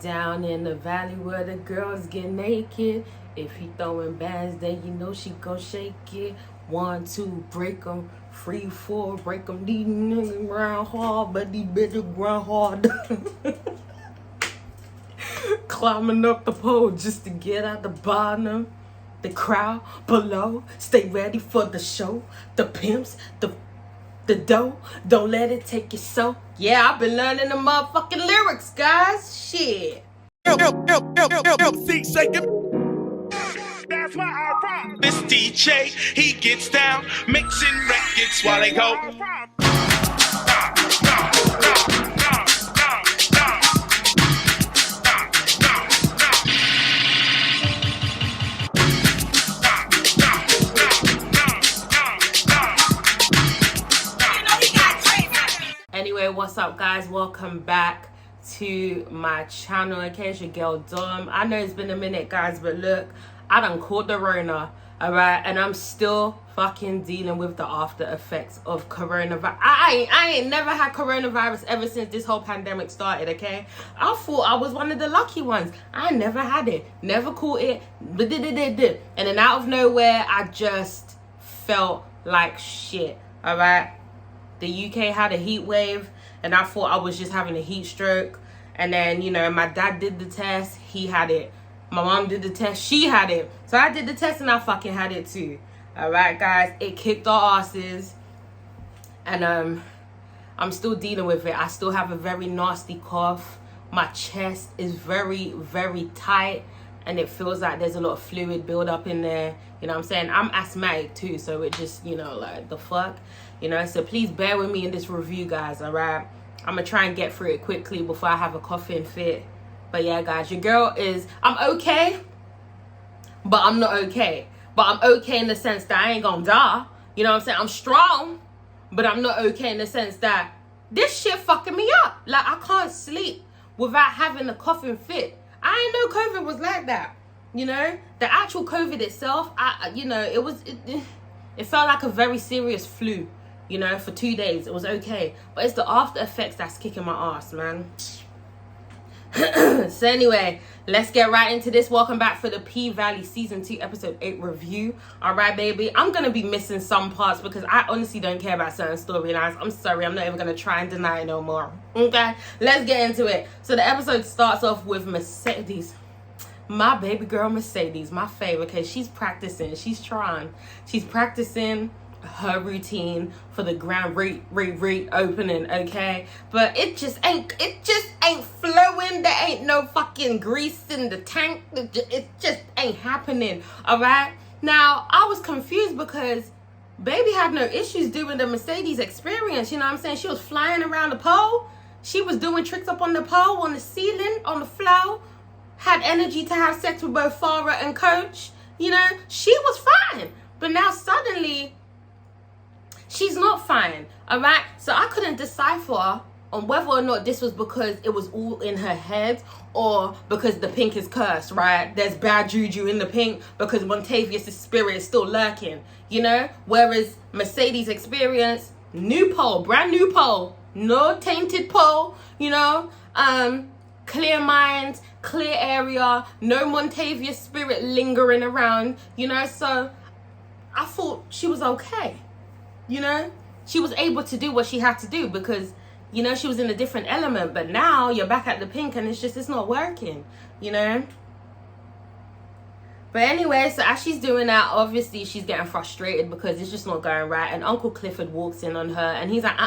Down in the valley where the girls get naked. If he throwing bands, then you know she gon' shake it. 1, 2, break 'em. 3, 4, break 'em. These niggas grind hard, but these bitches grind hard. Climbing up the pole just to get out the bottom. The crowd below, stay ready for the show. The pimps, the dough, don't let it take you so. Yeah, I've been learning the motherfucking lyrics, guys. Shit. MC shaking. That's why I rock. This DJ, he gets down, mixing records while they go. Anyway, what's up, guys? Welcome back to my channel. Okay, it's your girl Dom. I know it's been a minute, guys, but look, I done caught the Rona, alright, and I'm still fucking dealing with the after effects of coronavirus. I ain't never had coronavirus ever since this whole pandemic started. Okay, I thought I was one of the lucky ones. I never had it, never caught it, and then out of nowhere I just felt like shit. Alright, the UK had a heat wave and I thought I was just having a heat stroke. And then, you know, my dad did the test, he had it. My mom did the test, she had it. So I did the test and I fucking had it too. Alright, guys, it kicked our asses. And I'm still dealing with it. I still have a very nasty cough. My chest is very, very tight. And it feels like there's a lot of fluid build up in there. You know what I'm saying? I'm asthmatic too, so it just, you know, like, the fuck? You know, so please bear with me in this review, guys, alright? I'm gonna try and get through it quickly before I have a coughing fit. But yeah, guys, your girl is, I'm okay, but I'm not okay. But I'm okay in the sense that I ain't gonna die. You know what I'm saying? I'm strong, but I'm not okay in the sense that this shit fucking me up. Like, I can't sleep without having a coughing fit. I ain't know COVID was like that. You know, the actual COVID itself, you know, it felt like a very serious flu. You know, for 2 days, it was okay. But it's the after effects that's kicking my ass, man. So anyway, let's get right into this. Welcome back for the P-Valley Season 2, Episode 8 review. Alright, baby. I'm going to be missing some parts because I honestly don't care about certain storylines. I'm sorry. I'm not even going to try and deny it no more. Okay? Let's get into it. So the episode starts off with Mercedes. My baby girl Mercedes, my favorite, because she's practicing. She's trying. She's practicing her routine for the grand opening, okay? But it just ain't flowing. There ain't no fucking grease in the tank. It just ain't happening. All right, now I was confused because baby had no issues doing the Mercedes experience. You know what I'm saying? She was flying around the pole, she was doing tricks up on the pole, on the ceiling, on the floor, had energy to have sex with both Farah and Coach. You know, she was fine. But now suddenly she's not fine, all right? So I couldn't decipher on whether or not this was because it was all in her head or because the pink is cursed, right? There's bad juju in the pink because Montavious' spirit is still lurking, you know? Whereas Mercedes' experience, new pole, brand new pole, no tainted pole, you know? Clear mind, clear area, no Montavious spirit lingering around, you know? So I thought she was okay. You know, she was able to do what she had to do because, you know, she was in a different element. But now you're back at the pink and it's not working, you know. But anyway, so as she's doing that, obviously she's getting frustrated because it's just not going right. And Uncle Clifford walks in on her and he's like,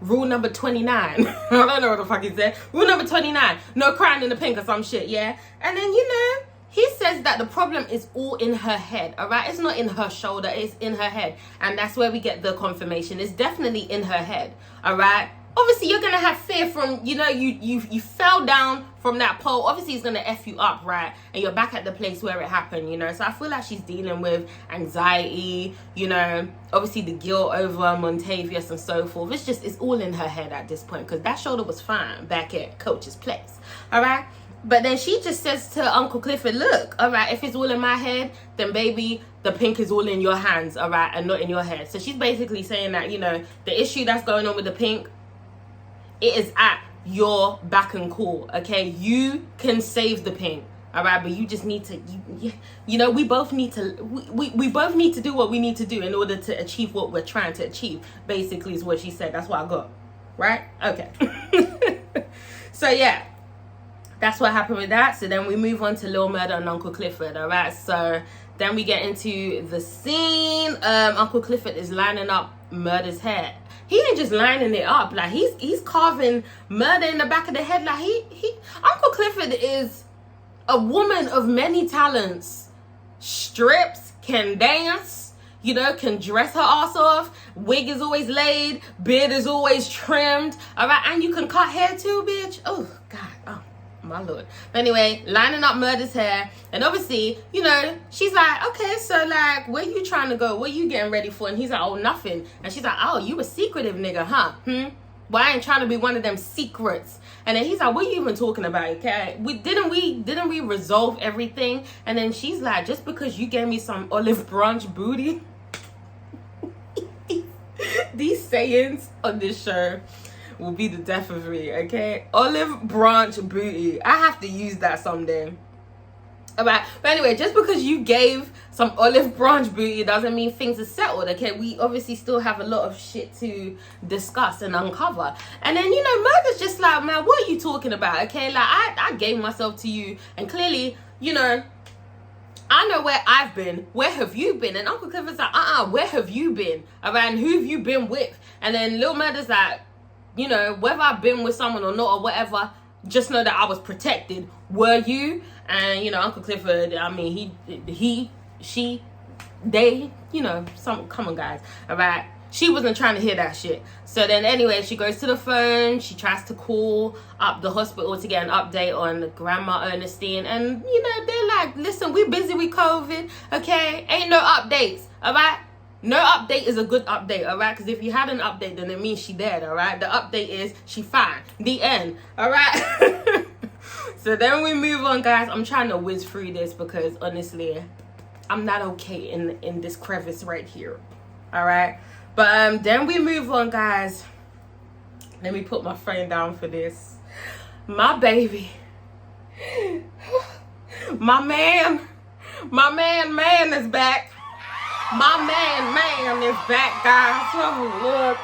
rule number 29. I don't know what the fuck he said. Rule number 29, no crying in the pink or some shit, yeah. And then, you know, he says that the problem is all in her head, all right? It's not in her shoulder, it's in her head. And that's where we get the confirmation. It's definitely in her head, all right? Obviously, you're going to have fear from, you know, you fell down from that pole. Obviously, it's going to F you up, right? And you're back at the place where it happened, you know? So I feel like she's dealing with anxiety, you know, obviously the guilt over Montavious and so forth. It's all in her head at this point because that shoulder was fine back at Coach's place, all right? But then she just says to Uncle Clifford, look, all right, if it's all in my head, then baby, the pink is all in your hands, all right, and not in your head. So she's basically saying that, you know, the issue that's going on with the pink, it is at you're back and cool, okay? You can save the paint, all right? But you just need to, you know, we both need to, we both need to do what we need to do in order to achieve what we're trying to achieve, basically is what she said. That's what I got, right? Okay. So yeah, that's what happened with that. So then we move on to Lil Murder and Uncle Clifford, all right? So then we get into the scene. Uncle Clifford is lining up Murder's hair. He ain't just lining it up, like he's carving Murder in the back of the head. Like he Uncle Clifford is a woman of many talents. Strips, can dance, you know, can dress her ass off, wig is always laid, beard is always trimmed, all right? And you can cut hair too, bitch. Oh God, oh my lord. But anyway, lining up Murder's hair, and obviously, you know, she's like, okay, so like, where you trying to go? What you getting ready for? And he's like, oh, nothing. And she's like, oh, you a secretive nigga, huh? Well, I ain't trying to be one of them secrets. And then he's like, what are you even talking about? Okay, didn't we resolve everything? And then she's like, just because you gave me some olive branch booty. These sayings on this show will be the death of me, okay? Olive branch booty. I have to use that someday. Alright, but anyway, just because you gave some olive branch booty doesn't mean things are settled, okay? We obviously still have a lot of shit to discuss and uncover. And then, you know, Murder's just like, man, what are you talking about, okay? Like, I gave myself to you, and clearly, you know, I know where I've been. Where have you been? And Uncle Clifford's like, where have you been? Alright, and who have you been with? And then Lil Murder's like, you know, whether I've been with someone or not or whatever, just know that I was protected. Were you? And, you know, Uncle Clifford, I mean, she, they, you know, come on, guys, all right? She wasn't trying to hear that shit. So then anyway, she goes to the phone. She tries to call up the hospital to get an update on Grandma Ernestine. And, you know, they're like, listen, we're busy with COVID, okay? Ain't no updates, all right? No update is a good update, all right? Because if you had an update, then it means she dead, all right? The update is she fine. The end, all right? So then we move on, guys. I'm trying to whiz through this because, honestly, I'm not okay in this crevice right here, all right? But then we move on, guys. Let me put my phone down for this. My baby. My man is back. My man is back, guys. Oh, Lord.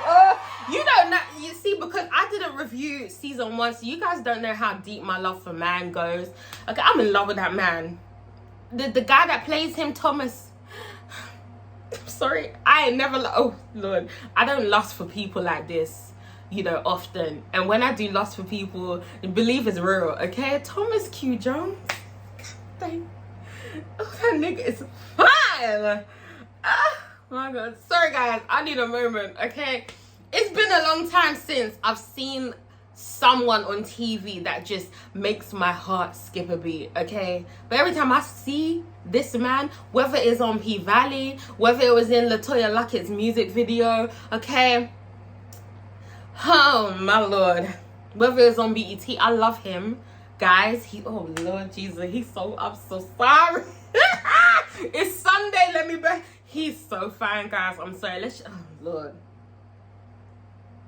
You don't know, you see, because I didn't review season 1, so you guys don't know how deep my love for man goes. Okay, I'm in love with that man. The guy that plays him, Thomas. I'm sorry, I ain't never, oh, Lord. I don't lust for people like this, you know, often. And when I do lust for people, believe it's real, okay? Thomas Q. Jones. Dang. Oh, that nigga is fine. Oh my God. Sorry guys, I need a moment, okay? It's been a long time since I've seen someone on TV that just makes my heart skip a beat, okay? But every time I see this man, whether it's on PVALLEY, whether it was in LaToya Luckett's music video, okay? Oh my Lord. Whether it's on BET, I love him. Guys, oh Lord Jesus, I'm so sorry. It's Sunday, let me back. He's so fine, guys. I'm sorry. Oh Lord.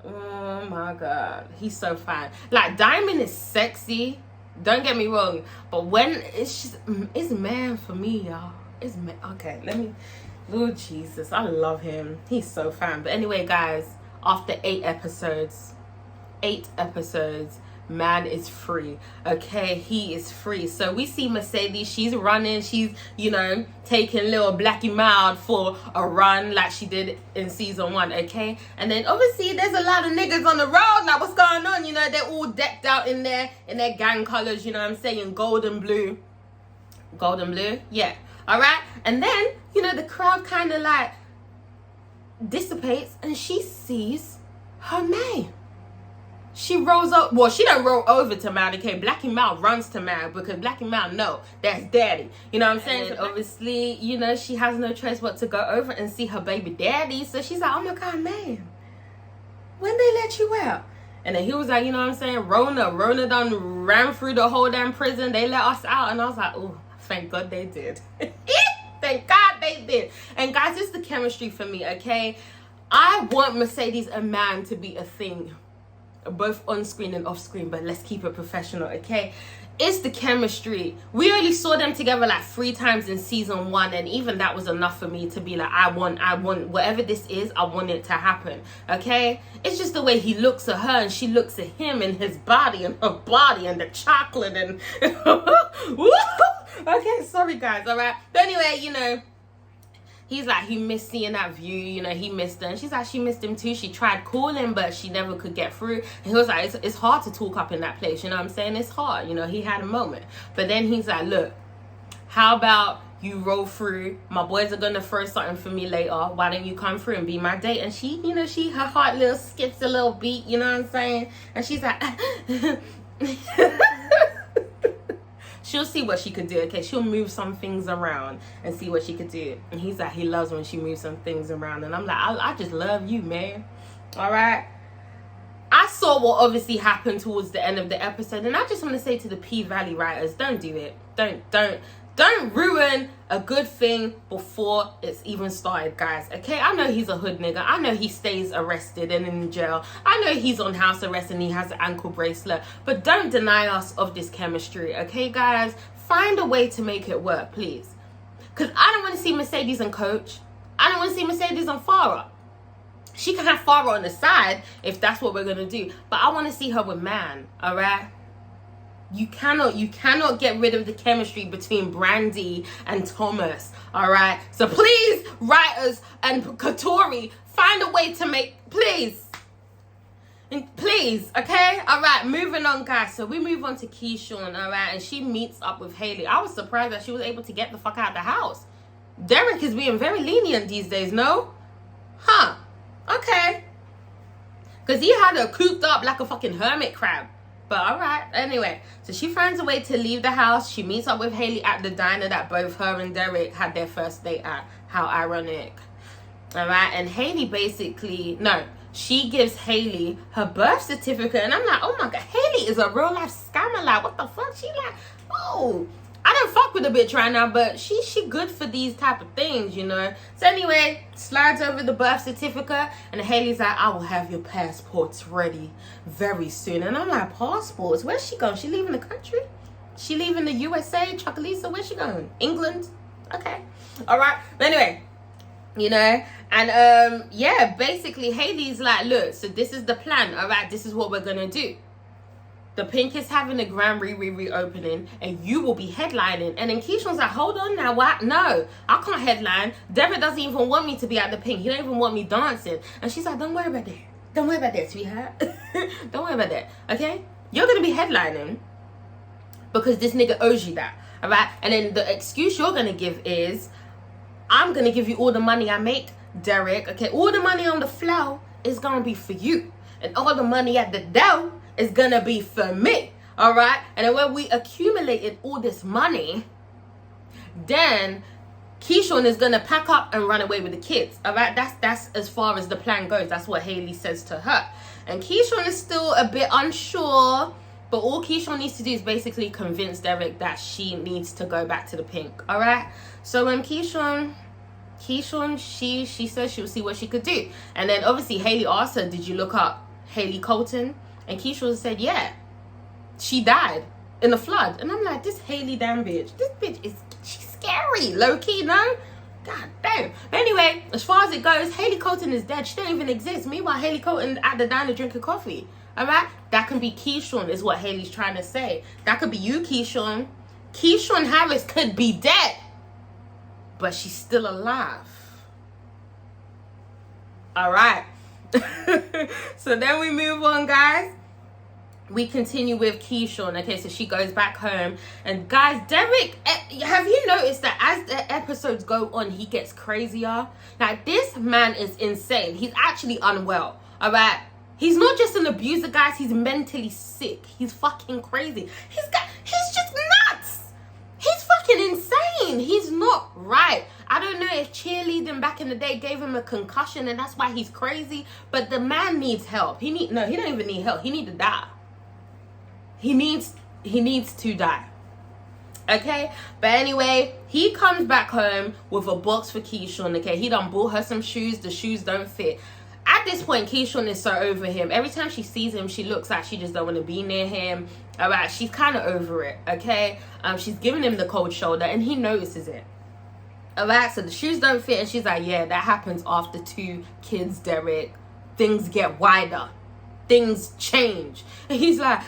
Oh my God, he's so fine. Like, Diamond is sexy, don't get me wrong, but when it's man for me, y'all. It's man. Okay, let me, Lord Jesus, I love him. He's so fine. But anyway, guys, after 8 episodes, man is free, okay? He is free. So we see Mercedes, she's running, she's, you know, taking little Blackie Mild for a run like she did in season 1, okay? And then obviously there's a lot of niggas on the road. Now what's going on? You know, they're all decked out in their gang colors, you know what I'm saying? Gold and blue, yeah, all right? And then, you know, the crowd kind of like dissipates and she sees her man. She rolls up, well, she don't roll over to Mal, okay? Blackie Mal runs to Mal because Blackie Mal know that's daddy. You know what I'm saying? And obviously, you know, she has no choice but to go over and see her baby daddy. So she's like, oh my God, man, when they let you out? And then he was like, you know what I'm saying? Rona done ran through the whole damn prison. They let us out. And I was like, oh, thank God they did. Thank God they did. And guys, it's the chemistry for me, okay? I want Mercedes and man to be a thing. both on screen and off screen, but let's keep it professional, okay? It's the chemistry. We only saw them together like 3 times in season 1, and even that was enough for me to be like, I want whatever this is, I want it to happen, okay? It's just the way he looks at her and she looks at him, and his body and her body and the chocolate and okay, sorry guys, all right? But anyway, you know, he's like, he missed seeing that view, you know, he missed her. And she's like, she missed him too. She tried calling, but she never could get through. And he was like, it's hard to talk up in that place, you know what I'm saying? It's hard, you know, he had a moment. But then he's like, look, how about you roll through? My boys are going to throw something for me later. Why don't you come through and be my date? And she, you know, her heart little skips a little beat, you know what I'm saying? And she's like, she'll see what she could do, okay? She'll move some things around and see what she could do. And he's like, he loves when she moves some things around. And I'm like, I just love you, man. All right? I saw what obviously happened towards the end of the episode. And I just want to say to the P-Valley writers, don't do it. Don't ruin a good thing before it's even started, guys, okay? I know he's a hood nigga. I know he stays arrested and in jail. I know he's on house arrest and he has an ankle bracelet. But don't deny us of this chemistry, okay, guys? Find a way to make it work, please. Because I don't want to see Mercedes and Coach. I don't want to see Mercedes and Farah. She can have Farah on the side if that's what we're going to do. But I want to see her with Man, all right? You cannot get rid of the chemistry between Brandy and Thomas, all right? So please, writers and Katori, find a way to make, please, okay? All right, moving on, guys. So we move on to Keyshawn, all right? And she meets up with Haley. I was surprised that she was able to get the fuck out of the house. Derek is being very lenient these days, no? Huh, okay. Because he had her cooped up like a fucking hermit crab. But all right, anyway, so she finds a way to leave the house. She meets up with Haley at the diner that both her and Derek had their first date at. How ironic. All right, and Haley she gives Haley her birth certificate. And I'm like, oh my God, Haley is a real life scammer. Like, what the fuck? She like, oh, I don't fuck with a bitch right now, but she good for these type of things, you know. So anyway, slides over the birth certificate, and Haley's like, I will have your passports ready very soon. And I'm like, passports? Where's she going? She leaving the country? She leaving the USA? Chocolisa? Where's she going? England? Okay. All right. But anyway, you know, and yeah, basically Haley's like, look, so this is the plan. All right, this is what we're gonna do. The Pink is having a grand reopening, and you will be headlining. And then Keyshawn's like, hold on now, what? No, I can't headline. Derek doesn't even want me to be at the Pink. He don't even want me dancing. And she's like, don't worry about that. Don't worry about that, sweetheart. Don't worry about that, okay? You're going to be headlining because this nigga owes you that, all right? And then the excuse you're going to give is, I'm going to give you all the money I make, Derek, okay? All the money on the floor is going to be for you. And all the money at the door is gonna be for me, all right? And then when we accumulated all this money, then Keyshawn is gonna pack up and run away with the kids, all right? That's as far as the plan goes. That's what Haley says to her. And Keyshawn is still a bit unsure, but all Keyshawn needs to do is basically convince Derek that she needs to go back to the Pink, all right? So when Keyshawn, she says she'll see what she could do. And then obviously Haley asked her, did you look up Haley Colton? And Keyshawn said, yeah, she died in a flood. And I'm like, this Haley damn bitch. This bitch she's scary. Low key, no? God damn. But anyway, as far as it goes, Haley Colton is dead. She don't even exist. Meanwhile, Haley Colton at the diner drinking coffee. All right? That can be Keyshawn is what Haley's trying to say. That could be you, Keyshawn. Keyshawn Harris could be dead, but she's still alive. All right. So then we move on, guys. We continue with Keyshawn. Okay, so she goes back home. And guys, Derek, have you noticed that as the episodes go on, he gets crazier? Like, this man is insane. He's actually unwell, all right? He's not just an abuser, guys. He's mentally sick. He's fucking crazy. He's just nuts. He's fucking insane. He's not right. I don't know if cheerleading back in the day gave him a concussion and that's why he's crazy, but the man needs help. He don't even need help. He needs to die. He needs to die. Okay? But anyway, he comes back home with a box for Keyshawn, okay? He done bought her some shoes. The shoes don't fit. At at this point, Keyshawn is so over him. Every time she sees him, she looks like she just don't want to be near him. All right, she's kind of over it, okay? She's giving him the cold shoulder, and he notices it. All right, so the shoes don't fit, and she's like, yeah, that happens after 2 kids, Derek. Things get wider. Things change. And he's like,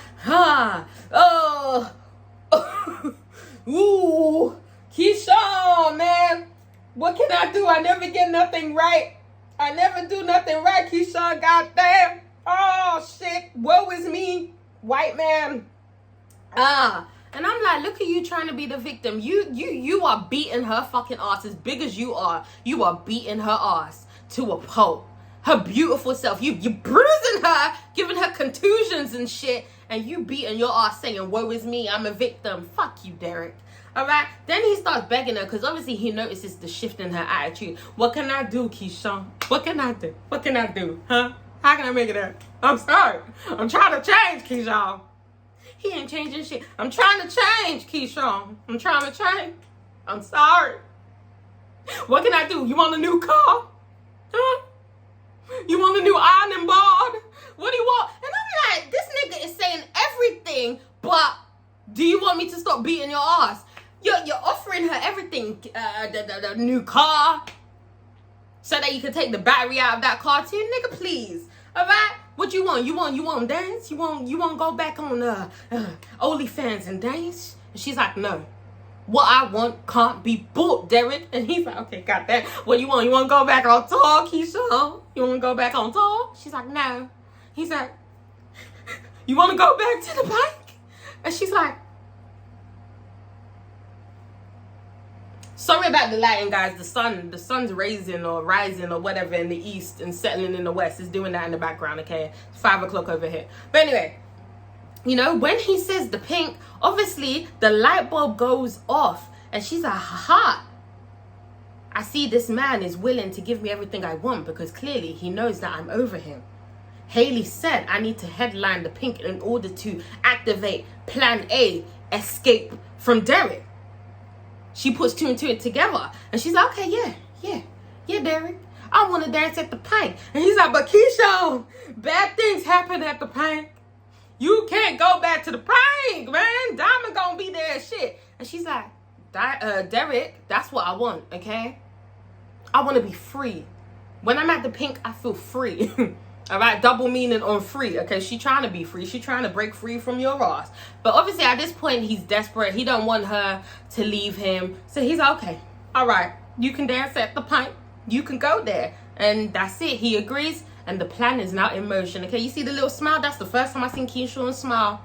ooh, Keyshawn, man. What can I do? I never get nothing right. I never do nothing right, Keyshawn, goddamn. Oh, shit. Woe is me, white man. And I'm like, look at you trying to be the victim. You are beating her fucking ass as big as you are. You are beating her ass to a pulp. Her beautiful self. You bruising her, giving her contusions and shit. And you beating your ass saying, woe is me, I'm a victim. Fuck you, Derek. All right. Then he starts begging her because obviously he notices the shift in her attitude. What can I do, Keyshawn? What can I do? What can I do? Huh? How can I make it up? I'm sorry. I'm trying to change, Keyshawn. He ain't changing shit. I'm trying to change, Keyshawn. I'm trying to change. I'm sorry. What can I do? You want a new car? Huh? You want a new ironing board? What do you want? And I'm like, this nigga is saying everything, but do you want me to stop beating your ass? You're offering her everything. The new car. So that you can take the battery out of that car too. Nigga, please. All right? What you want? You want dance? You want to go back on OnlyFans and dance? And she's like, no. What I want can't be bought, Derek. And he's like, okay, got that. What you want? You want to go back on tour, Keisha? You want to go back on tour? She's like, no. He's like, you want to go back to the bank? And she's like, sorry about the lighting, guys. The sun's rising or whatever in the east and settling in the west. It's doing that in the background, okay? It's 5 o'clock over here. But anyway, you know, when he says the pink, obviously the light bulb goes off. And she's like, haha. I see this man is willing to give me everything I want because clearly he knows that I'm over him. Haley said I need to headline the pink in order to activate Plan A, escape from Derek. She puts 2 and 2 together. And she's like, okay, yeah, Derek. I want to dance at the pink. And he's like, but Keisha, bad things happen at the pink. You can't go back to the pink, man. Diamond gonna be there and shit. And she's like, Derek, that's what I want, okay? I want to be free. When I'm at the pink, I feel free. All right, double meaning on free. Okay, she trying to be free. She trying to break free from your ass. But obviously at this point, he's desperate. He don't want her to leave him. So he's like, okay, all right, you can dance at the pint. You can go there. And that's it. He agrees. And the plan is now in motion. Okay, you see the little smile? That's the first time I seen Keyshawn smile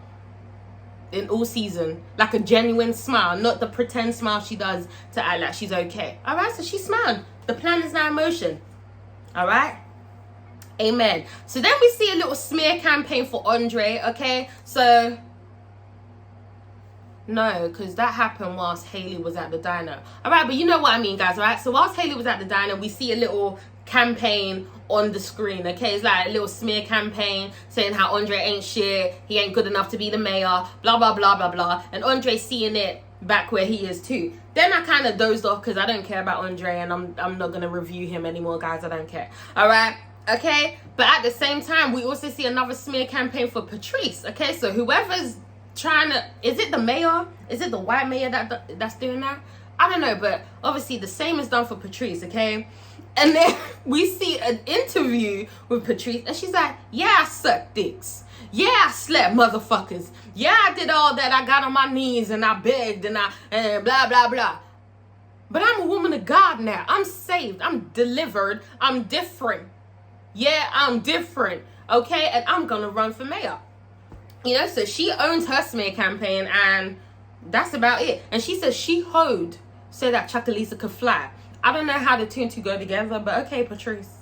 in all season. Like a genuine smile. Not the pretend smile she does to act like she's okay. All right, so she's smiling. The plan is now in motion. All right. Amen. So then we see a little smear campaign for Andre, okay? So, no, because that happened whilst Haley was at the diner. All right, but you know what I mean, guys, right? So whilst Haley was at the diner, we see a little campaign on the screen, okay? It's like a little smear campaign saying how Andre ain't shit, he ain't good enough to be the mayor, blah, blah, blah, blah, blah. And Andre seeing it back where he is too. Then I kind of dozed off because I don't care about Andre and I'm not going to review him anymore, guys. I don't care. All right? Okay, but at the same time, we also see another smear campaign for Patrice. Okay, so whoever's trying to, is it the mayor? Is it the white mayor that's doing that? I don't know, but obviously the same is done for Patrice. Okay, and then we see an interview with Patrice, and she's like, "Yeah, I sucked dicks. Yeah, I slept motherfuckers. Yeah, I did all that. I got on my knees and I begged and blah blah blah. But I'm a woman of God now. I'm saved. I'm delivered. I'm different." Yeah, I'm different, okay? And I'm gonna run for mayor. You know, so she owns her smear campaign and that's about it. And she says she hoed so that Chuckalisa could fly. I don't know how the 2 and 2 go together, but okay, Patrice.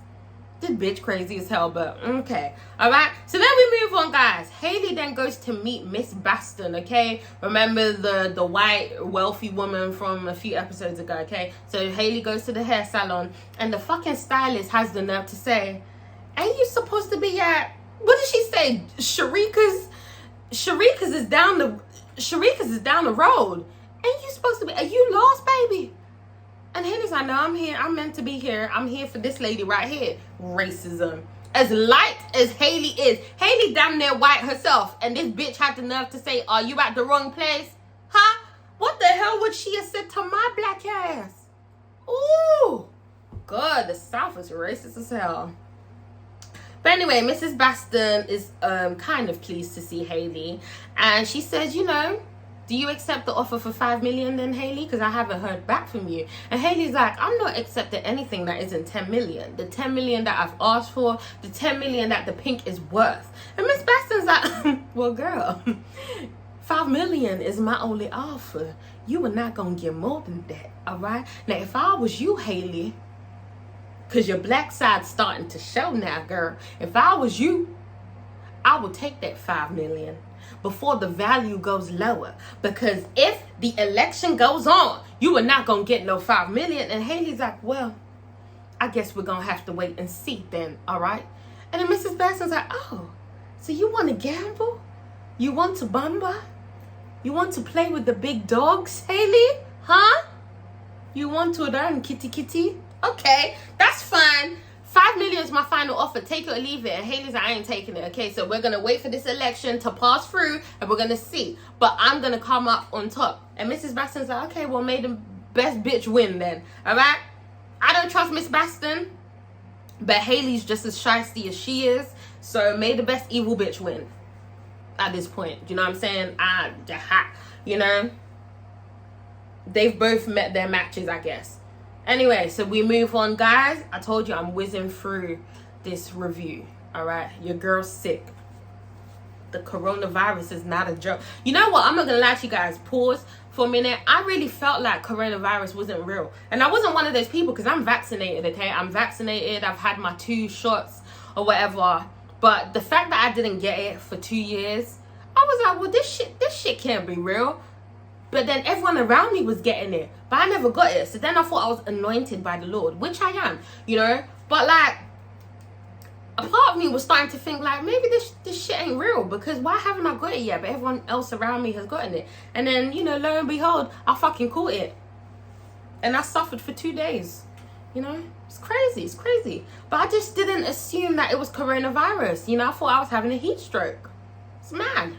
This bitch crazy as hell, but okay. All right, so then we move on, guys. Haley then goes to meet Miss Baston, okay? Remember the white, wealthy woman from a few episodes ago, okay? So Haley goes to the hair salon and the fucking stylist has the nerve to say, ain't you supposed to be at, what did she say? Sharika's is down the road. Ain't you supposed to be, are you lost, baby? And Haley's like, no, I'm here. I'm meant to be here. I'm here for this lady right here. Racism. As light as Haley is, Haley damn near white herself, and this bitch had the nerve to say, are you at the wrong place? Huh? What the hell would she have said to my black ass? Ooh. God, the South is racist as hell. But anyway, Mrs. Baston is kind of pleased to see Haley. And she says, you know, do you accept the offer for 5 million then, Haley? Because I haven't heard back from you. And Haley's like, I'm not accepting anything that isn't 10 million. The 10 million that I've asked for, the 10 million that the pink is worth. And Miss Baston's like, well, girl, 5 million is my only offer. You are not going to get more than that, all right? Now, if I was you, Haley, because your black side's starting to show now, girl. If I was you, I would take that 5 million before the value goes lower. Because if the election goes on, you are not going to get no 5 million. And Haley's like, well, I guess we're going to have to wait and see then, all right? And then Mrs. Baston's like, oh, so you want to gamble? You want to bamba? You want to play with the big dogs, Haley? Huh? You want to learn kitty kitty? Okay, that's fine. 5 million is my final offer. Take it or leave it. And Haley's like, I ain't taking it. Okay, so we're going to wait for this election to pass through and we're going to see. But I'm going to come up on top. And Mrs. Baston's like, okay, well, may the best bitch win then. All right? I don't trust Miss Baston. But Haley's just as shiesty as she is. So may the best evil bitch win at this point. You know what I'm saying? You know? They've both met their matches, I guess. Anyway, so we move on, guys. I told you I'm whizzing through this review. All right, your girl's sick. The coronavirus is not a joke. You know what? I'm not gonna lie to you guys. Pause for a minute. I really felt like coronavirus wasn't real, and I wasn't one of those people because I'm vaccinated. Okay, I'm vaccinated. I've had my 2 shots or whatever. But the fact that I didn't get it for 2 years, I was like, well, this shit can't be real. But then everyone around me was getting it. But I never got it. So then I thought I was anointed by the Lord. Which I am, you know. But like, a part of me was starting to think like, maybe this shit ain't real. Because why haven't I got it yet? But everyone else around me has gotten it. And then, you know, lo and behold, I fucking caught it. And I suffered for 2 days. You know. It's crazy. It's crazy. But I just didn't assume that it was coronavirus. You know, I thought I was having a heat stroke. It's mad.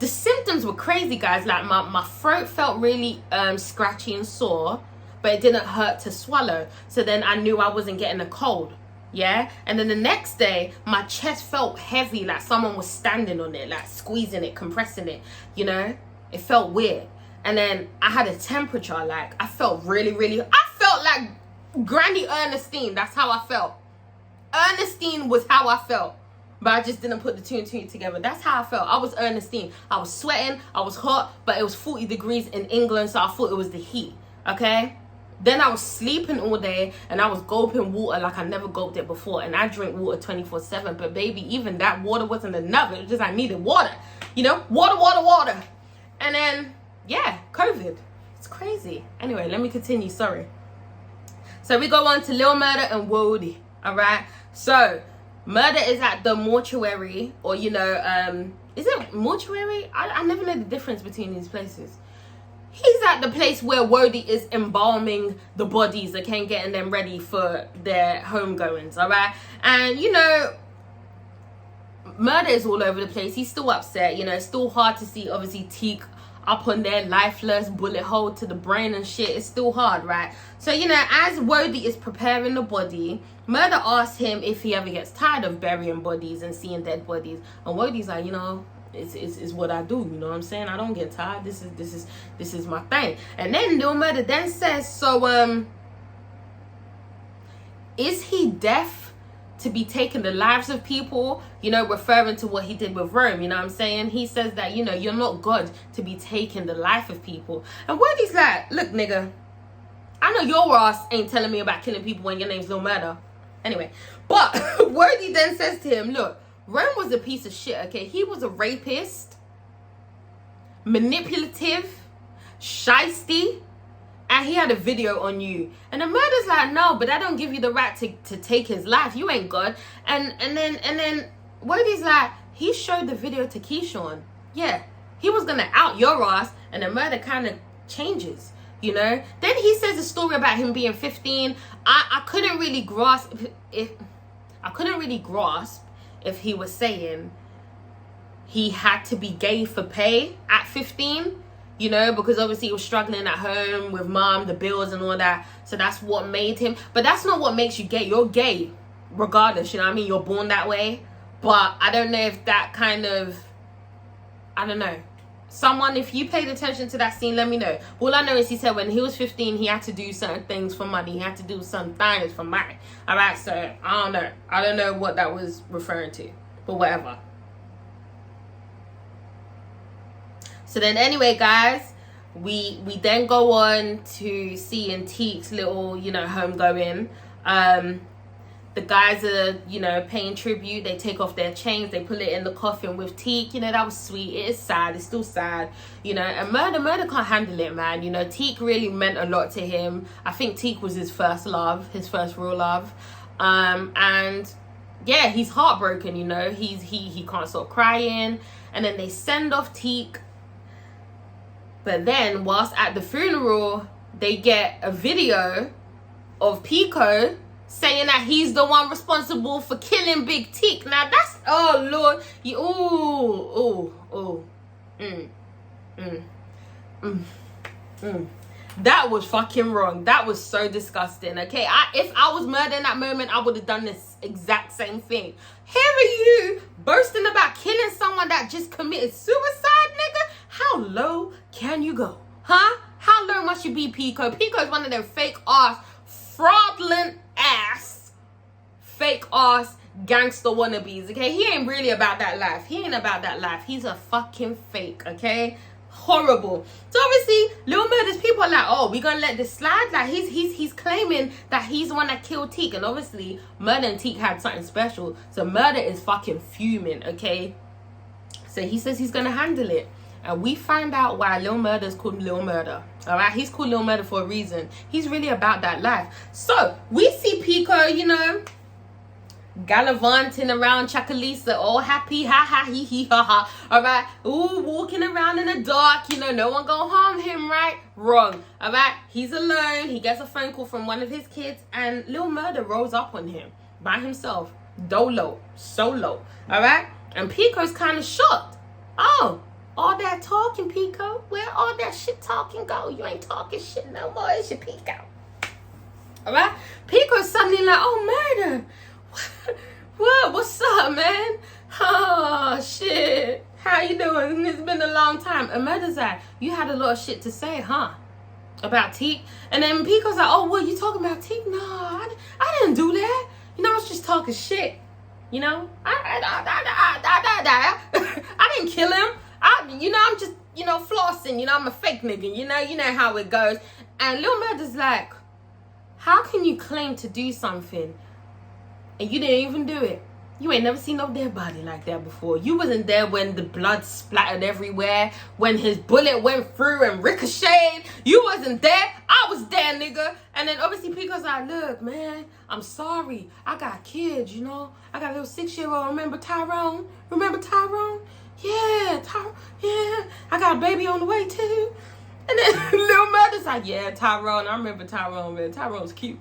The symptoms were crazy, guys. Like my throat felt really scratchy and sore, but it didn't hurt to swallow. So then I knew I wasn't getting a cold. Yeah. And then the next day, my chest felt heavy, like someone was standing on it, like squeezing it, compressing it. You know, it felt weird. And then I had a temperature, like I felt I felt like Granny Ernestine. That's how I felt. Ernestine was how I felt. But I just didn't put the 2 and 2 together. That's how I felt. I was Ernestine. I was sweating. I was hot. But it was 40 degrees in England. So I thought it was the heat. Okay? Then I was sleeping all day. And I was gulping water like I never gulped it before. And I drink water 24/7. But baby, even that water wasn't enough. It was just I needed water. You know? Water. And then, yeah, COVID. It's crazy. Anyway, let me continue. Sorry. So we go on to Lil Murder and Wody. Alright? So Murder is at the mortuary, or you know, is it mortuary? I never know the difference between these places. He's at the place where Wody is embalming the bodies, okay, getting them ready for their homegoings, all right? And you know, Murder is all over the place. He's still upset, you know. It's still hard to see, obviously, Teak up on their lifeless bullet hole to the brain and shit. It's still hard, right? So, you know, as Wody is preparing the body, Murder asks him if he ever gets tired of burying bodies and seeing dead bodies. And Wody's like, you know, it's what I do, you know what I'm saying? I don't get tired. This is my thing. And then Lil Murder then says, so is he deaf to be taking the lives of people, you know, referring to what he did with Rome, you know what I'm saying? He says that, you know, you're not God to be taking the life of people. And Wody's like, look, nigga, I know your ass ain't telling me about killing people when your name's Lil Murder. Anyway, but Wody then says to him, look, Rome was a piece of shit, okay? He was a rapist, manipulative, shiesty, and he had a video on you. And the Murder's like, no, but I don't give you the right to take his life. You ain't God. And then Wody's like, he showed the video to Keyshawn. Yeah, he was gonna out your ass, and the Murder kind of changes, you know. Then he says a story about him being 15. I couldn't really grasp if I couldn't really grasp if he was saying he had to be gay for pay at 15, you know, because obviously he was struggling at home with mom, the bills and all that. So that's what made him. But that's not what makes you gay. You're gay regardless, you know what I mean? You're born that way. But I don't know if that kind of, I don't know. Someone, if you paid attention to that scene, let me know. All I know is he said when he was 15, he had to do certain things for money. He had to do some things for money. All right, so I don't know. I don't know what that was referring to, but whatever. So then anyway, guys, we then go on to seeing Teek's little, you know, homegoing. The guys are, you know, paying tribute. They take off their chains. They put it in the coffin with Teek. You know, that was sweet. It is sad. It's still sad. You know, and Murder can't handle it, man. You know, Teek really meant a lot to him. I think Teek was his first love, his first real love. And yeah, he's heartbroken, you know. He can't stop crying. And then they send off Teek. But then, whilst at the funeral, they get a video of Pico saying that he's the one responsible for killing Big Teek. Now that's, oh Lord, that was fucking wrong. That was so disgusting. Okay, if I was murdered in that moment, I would have done this exact same thing. Here are you boasting about killing someone that just committed suicide, nigga. How low can you go, huh? How low must you be, Pico? Pico is one of them fake ass, fraudulent ass, fake ass gangster wannabes, okay? He ain't really about that life. He ain't about that life. He's a fucking fake, okay? Horrible. So obviously, Lil Murder's people are like, oh, we gonna let this slide? Like, he's claiming that he's the one that killed Teek. And obviously, Murder and Teek had something special. So Murder is fucking fuming, okay? So he says he's gonna handle it. And we find out why Lil Murder is called Lil Murder. Alright, he's called Lil Murder for a reason. He's really about that life. So, we see Pico, you know, gallivanting around Chakalisa, all happy, ha ha, hee hee, ha ha. Alright, ooh, walking around in the dark, you know, no one gonna harm him, right? Wrong. Alright, he's alone. He gets a phone call from one of his kids, and Lil Murder rolls up on him by himself. Dolo, solo. Alright, and Pico's kind of shocked. Oh, all that talking, Pico, where all that shit talking go? You ain't talking shit no more. It's your Pico. Alright? Pico's suddenly like, oh, Murder. What? What's up, man? Oh, shit. How you doing? It's been a long time. And Murder's like, you had a lot of shit to say, huh? About Teek. And then Pico's like, oh, what, you talking about Teek? No, I didn't do that. You know, I was just talking shit. You know? I didn't kill him. I'm just, flossing. You know, I'm a fake nigga. You know how it goes. And Lil Murder's like, how can you claim to do something and you didn't even do it? You ain't never seen no dead body like that before. You wasn't there when the blood splattered everywhere, when his bullet went through and ricocheted. You wasn't there. I was there, nigga. And then obviously Pico's like, look, man, I'm sorry. I got kids, you know. I got a little 6-year-old. Remember Tyrone? Yeah, yeah. I got a baby on the way too. And then Lil Murder's like, yeah, Tyrone. I remember Tyrone, man. Tyrone's cute.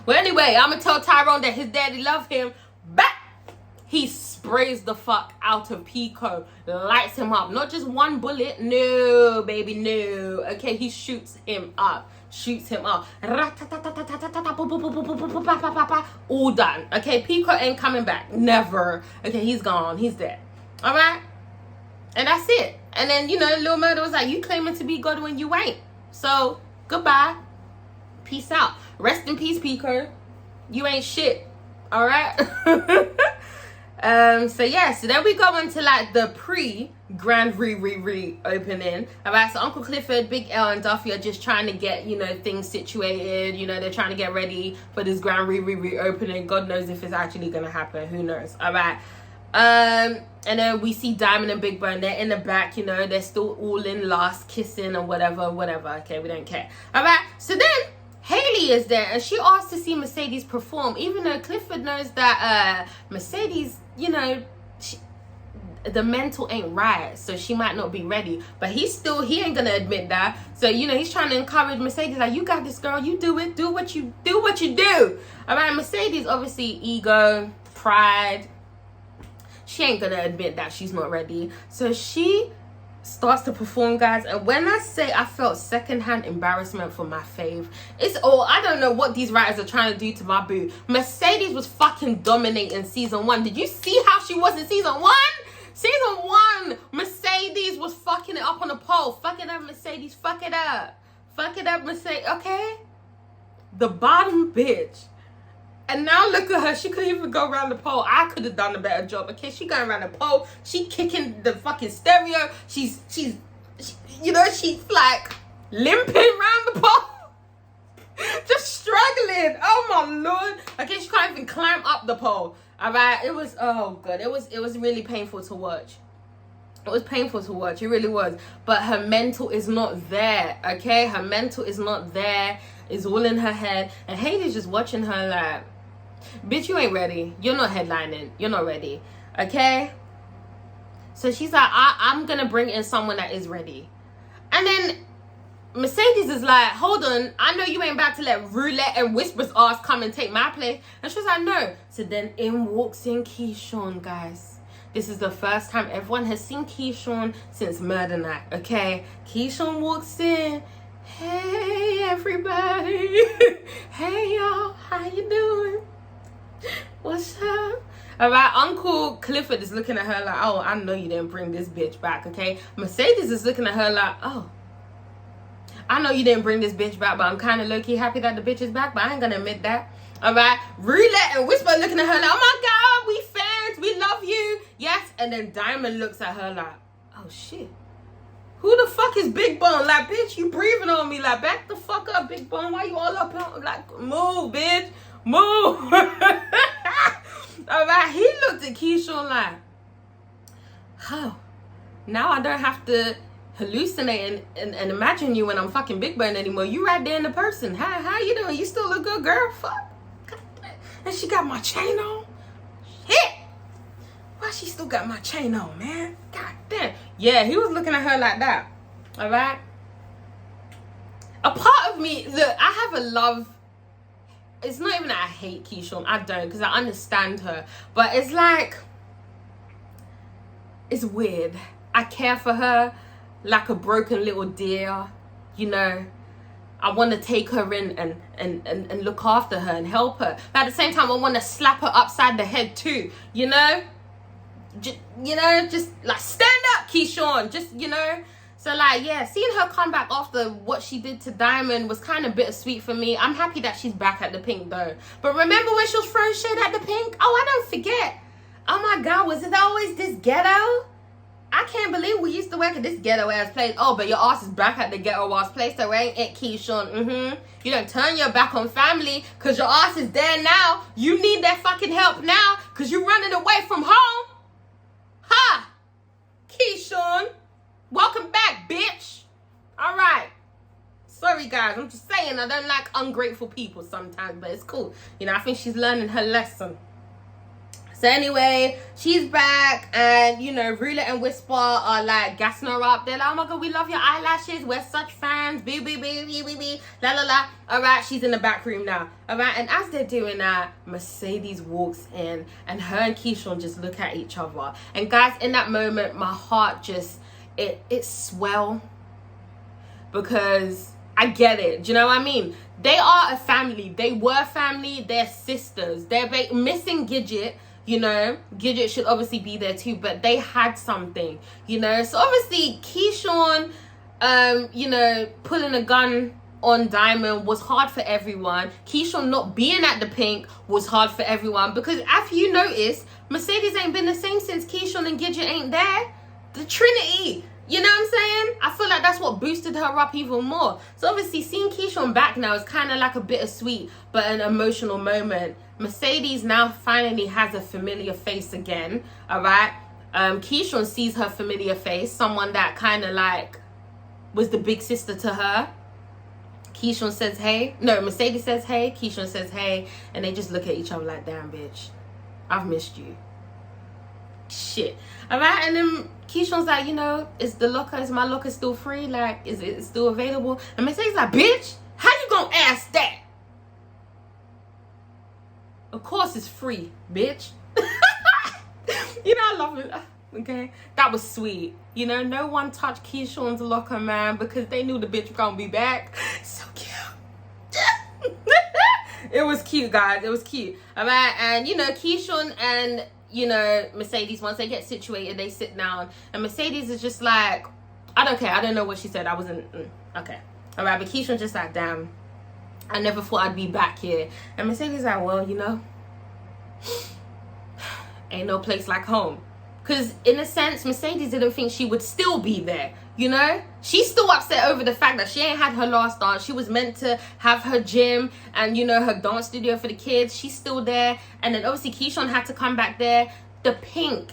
Well, anyway, I'm going to tell Tyrone that his daddy love him. Back. He sprays the fuck out of Pico. Lights him up. Not just one bullet. No, baby, no. Okay, he shoots him up. All done. Okay, Pico ain't coming back. Never. Okay, he's gone. He's dead. All right? And that's it. And then, Lil Murder was like, you claiming to be God when you ain't. So, goodbye. Peace out. Rest in peace, Pico. You ain't shit. All right? So then we go into like the pre-grand reopening. All right, so Uncle Clifford, Big L, and Duffy are just trying to get, things situated. They're trying to get ready for this grand reopening. God knows if it's actually going to happen. Who knows? All right. And then we see Diamond and Big Bone. They're in the back, they're still all in last, kissing or whatever. Okay, we don't care. All right, so then Haley is there, and she asked to see Mercedes perform, even though Clifford knows that Mercedes, the mental ain't right, so she might not be ready. But he ain't gonna admit that. So, you know, he's trying to encourage Mercedes, like, you got this, girl, you do it, do what you do. All right, Mercedes, obviously, ego, pride, she ain't gonna admit that she's not ready. So she starts to perform, guys, and when I say I felt secondhand embarrassment for my fave, it's all, I don't know what these writers are trying to do to my boo. Mercedes was fucking dominating season 1. Did you see how she was in season 1? Season 1, Mercedes was fucking it up on the pole. Fuck it up, Mercedes. Fuck it up. Fuck it up, Mercedes. Okay? The bottom bitch. And now look at her. She couldn't even go around the pole. I could have done a better job. Okay, she going around the pole. She kicking the fucking stereo. She's you know, she's like limping around the pole. Just struggling. Oh my lord. Okay, she can't even climb up the pole. All right, it was, oh god, it was really painful to watch. It was painful to watch. It really was. But her mental is not there. Okay, her mental is not there. It's all in her head. And Haley's just watching her like, bitch, you ain't ready. You're not headlining. You're not ready. Okay? So she's like, I'm going to bring in someone that is ready. And then Mercedes is like, hold on. I know you ain't about to let Roulette and Whisper's ass come and take my place. And she's like, no. So then in walks in Keyshawn, guys. This is the first time everyone has seen Keyshawn since Murder Night. Okay? Keyshawn walks in. Hey, everybody. Hey, y'all. How you doing? What's up? All right, Uncle Clifford is looking at her like, oh, I know you didn't bring this bitch back, okay? Mercedes is looking at her like, oh, I know you didn't bring this bitch back, but I'm kind of low-key happy that the bitch is back, but I ain't gonna admit that. All right, Roulette and Whisper looking at her like, oh my God, we fans, we love you. Yes, and then Diamond looks at her like, oh shit. Who the fuck is Big Bone? Like, bitch, you breathing on me. Like, back the fuck up, Big Bone. Why you all up on, like, move, bitch. Move. All right, he looked at Keyshawn like, oh, now I don't have to hallucinate and imagine you when I'm fucking Big Bone anymore. You right there in the person. How you doing? You still look good, girl? Fuck. And she got my chain on. Shit. Why she still got my chain on, man? God damn. Yeah, he was looking at her like that. All right. A part of me, look, I have a love. It's not even that I hate Keyshawn. I don't, because I understand her. But it's like, it's weird. I care for her like a broken little deer, you know. I want to take her in and look after her and help her. But at the same time, I want to slap her upside the head too, you know. Just like, stand up, Keyshawn. Just, you know. So, like, yeah, seeing her come back after what she did to Diamond was kind of bittersweet for me. I'm happy that she's back at the Pink, though. But remember when she was throwing shit at the Pink? Oh, I don't forget. Oh, my God, was it always this ghetto? I can't believe we used to work at this ghetto-ass place. Oh, but your ass is back at the ghetto-ass place, so ain't it, Keyshawn? You don't turn your back on family because your ass is there now. You need that fucking help now because you're running away from home. Ha! Keyshawn. Welcome back, bitch. All right. Sorry, guys. I'm just saying I don't like ungrateful people sometimes, but it's cool. You know, I think she's learning her lesson. So anyway, she's back, and, you know, Roulette and Whisper are, like, gassing her up. They're like, oh, my God, we love your eyelashes. We're such fans. Boo, boo, boo, boo, boo, boo. La, la, la. All right, she's in the back room now. All right, and as they're doing that, Mercedes walks in, and her and Keyshawn just look at each other. And, guys, in that moment, my heart just, it swell, because I get it. Do you know what I mean? They are a family. They were family. They're sisters. They're missing Gidget. You know, Gidget should obviously be there too, but they had something, you know. So obviously Keyshawn, you know, pulling a gun on Diamond was hard for everyone. Keyshawn not being at the Pink was hard for everyone, because if you notice, Mercedes ain't been the same since Keyshawn and Gidget ain't there. The Trinity. You know what I'm saying? I feel like that's what boosted her up even more. So obviously seeing Keyshawn back now is kind of like a bittersweet but an emotional moment. Mercedes now finally has a familiar face again. All right. Keyshawn sees her familiar face. Someone that kind of like was the big sister to her. Keyshawn says, hey. No, Mercedes says, hey. Keyshawn says, hey. And they just look at each other like, damn, bitch. I've missed you. shit. All right, and then Keyshawn's like, you know, is my locker still free? Like, is it still available? And Mercedes like, bitch, how you gonna ask that? Of course it's free, bitch. You know, I love it. Okay, that was sweet. You know, no one touched Keyshawn's locker, man, because they knew the bitch was gonna be back. So cute. It was cute, guys. It was cute. All right, and you know, Keyshawn and you know Mercedes, once they get situated, they sit down, and Mercedes is just like, I don't care. I don't know what she said. I wasn't okay. All right, but Keyshawn just like, damn, I never thought I'd be back here. And Mercedes like, well, you know, ain't no place like home. Because in a sense, Mercedes didn't think she would still be there. You know, she's still upset over the fact that she ain't had her last dance. She was meant to have her gym and, you know, her dance studio for the kids. She's still there. And then obviously Keyshawn had to come back there. The pink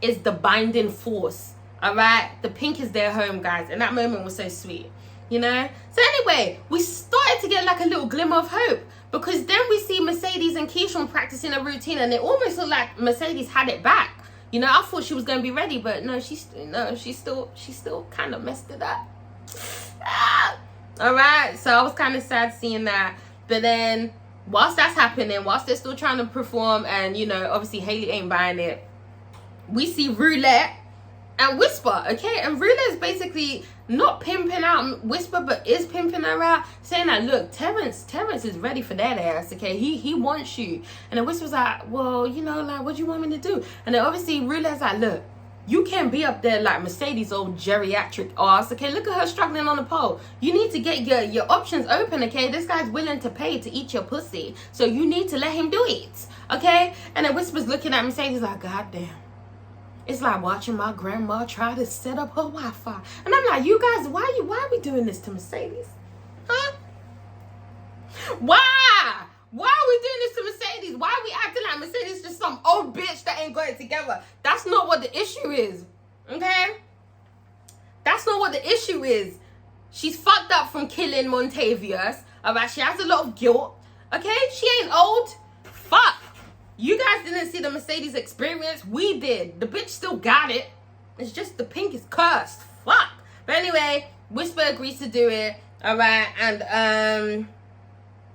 is the binding force. All right, the pink is their home, guys. And that moment was so sweet, you know. So anyway, we started to get like a little glimmer of hope, because then we see Mercedes and Keyshawn practicing a routine, and it almost looked like Mercedes had it back. You know, I thought she was gonna be ready, but no, she still kind of messed it up. All right, so I was kind of sad seeing that. But then, whilst that's happening, whilst they're still trying to perform, and you know, obviously Haley ain't buying it, we see Roulette and Whisper, okay? And Roulette is basically not pimping out Whisper, but is pimping her out, saying that, look, Terrence is ready for that ass, okay? He wants you. And then Whisper's like, well, you know, like, what do you want me to do? And then obviously Roulette's like, look, you can't be up there like Mercedes' old geriatric ass, okay? Look at her struggling on the pole. You need to get your options open, okay? This guy's willing to pay to eat your pussy, so you need to let him do it, okay? And then Whisper's looking at Mercedes like, God damn. It's like watching my grandma try to set up her Wi-Fi. And I'm like, you guys, why are we doing this to Mercedes? Huh? Why? Why are we doing this to Mercedes? Why are we acting like Mercedes is just some old bitch that ain't got it together? That's not what the issue is. Okay? That's not what the issue is. She's fucked up from killing Montavious. Alright, she has a lot of guilt. Okay? She ain't old. Fuck. You guys didn't see the Mercedes experience. We did. The bitch still got it. It's just the pink is cursed. Fuck. But anyway, Whisper agrees to do it. Alright, and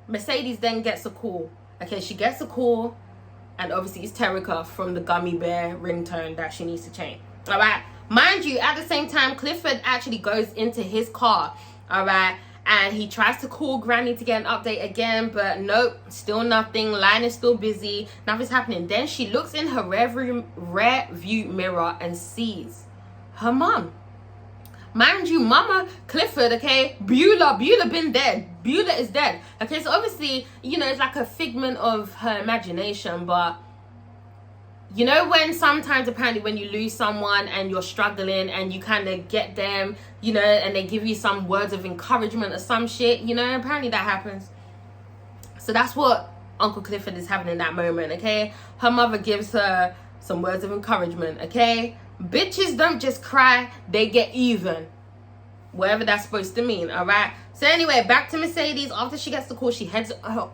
Mercedes then gets a call. Okay, she gets a call, and obviously it's Terica from the gummy bear ringtone that she needs to change. Alright. Mind you, at the same time, Clifford actually goes into his car. Alright. And he tries to call Granny to get an update again, but nope, still nothing. Line is still busy. Nothing's happening. Then she looks in her rear view mirror and sees her mom. Mind you, Mama Clifford, okay, Beulah been dead. Beulah is dead. Okay, so obviously, you know, it's like a figment of her imagination, but you know when sometimes apparently when you lose someone and you're struggling and you kind of get them, you know, and they give you some words of encouragement or some shit, you know, apparently that happens. So that's what Uncle Clifford is having in that moment, okay? Her mother gives her some words of encouragement, okay? Bitches don't just cry, they get even. Whatever that's supposed to mean, all right? So anyway, back to Mercedes. After she gets the call, she heads... Oh.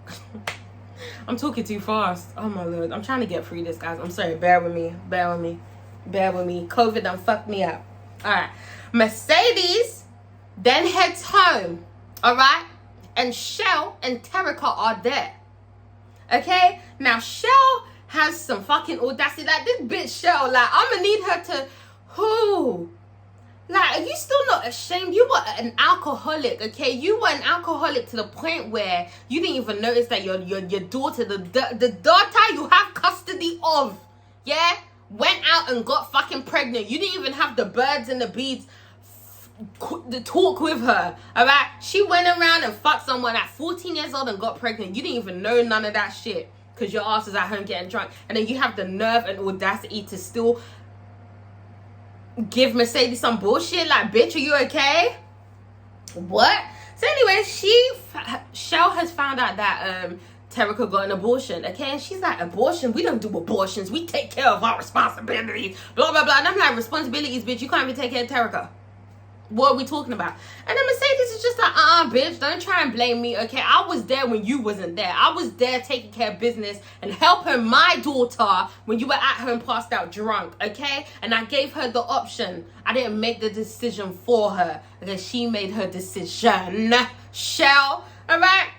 I'm talking too fast. Oh my Lord. I'm trying to get through this, guys. I'm sorry. Bear with me. COVID done fucked me up. Alright. Mercedes then heads home. Alright? And Shell and Terica are there. Okay? Now Shell has some fucking audacity. Like this bitch Shell. Like I'ma need her to... Who? Like, are you still not ashamed? You were an alcoholic, okay? You were an alcoholic to the point where you didn't even notice that your daughter, the daughter you have custody of, yeah, went out and got fucking pregnant. You didn't even have the birds and the bees to talk with her, all right? She went around and fucked someone at 14 years old and got pregnant. You didn't even know none of that shit because your ass was at home getting drunk. And then you have the nerve and audacity to still... give Mercedes some bullshit. Like, bitch, are you okay? What? So anyway, Shell has found out that Terica got an abortion, okay? And she's like, abortion? We don't do abortions. We take care of our responsibilities. Blah, blah, blah. And I'm like, responsibilities, bitch. You can't even take care of Terica. What are we talking about? And then Mercedes is just like, bitch, don't try and blame me, okay? I was there when you wasn't there. I was there taking care of business and helping my daughter when you were at home passed out drunk, okay? And I gave her the option. I didn't make the decision for her. Okay, she made her decision. Shell, all right?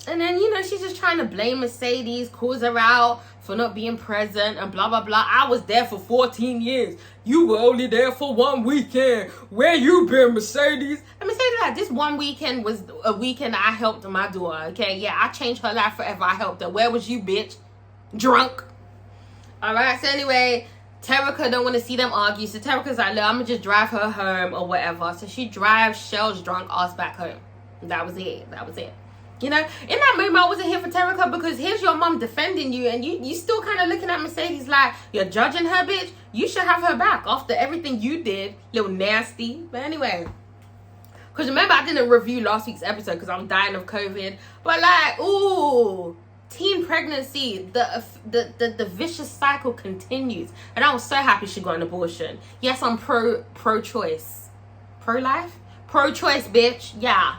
And then, you know, she's just trying to blame Mercedes, calls her out for not being present and blah, blah, blah. I was there for 14 years. You were only there for 1 weekend. Where you been, Mercedes? And Mercedes, like, this 1 weekend was a weekend I helped my daughter, okay? Yeah, I changed her life forever. I helped her. Where was you, bitch? Drunk. All right, so anyway, Terica don't want to see them argue. So Terica's like, look, I'm going to just drive her home or whatever. So she drives Shell's drunk ass back home. That was it. That was it. You know, in that moment, I wasn't here for Terica because here's your mom defending you and you still kind of looking at Mercedes like you're judging her, bitch. You should have her back after everything you did, little nasty. But anyway, because remember, I didn't review last week's episode because I'm dying of COVID. But like, ooh, teen pregnancy, the vicious cycle continues. And I was so happy she got an abortion. Yes, I'm pro-choice. Pro-life? Pro-choice, bitch. Yeah.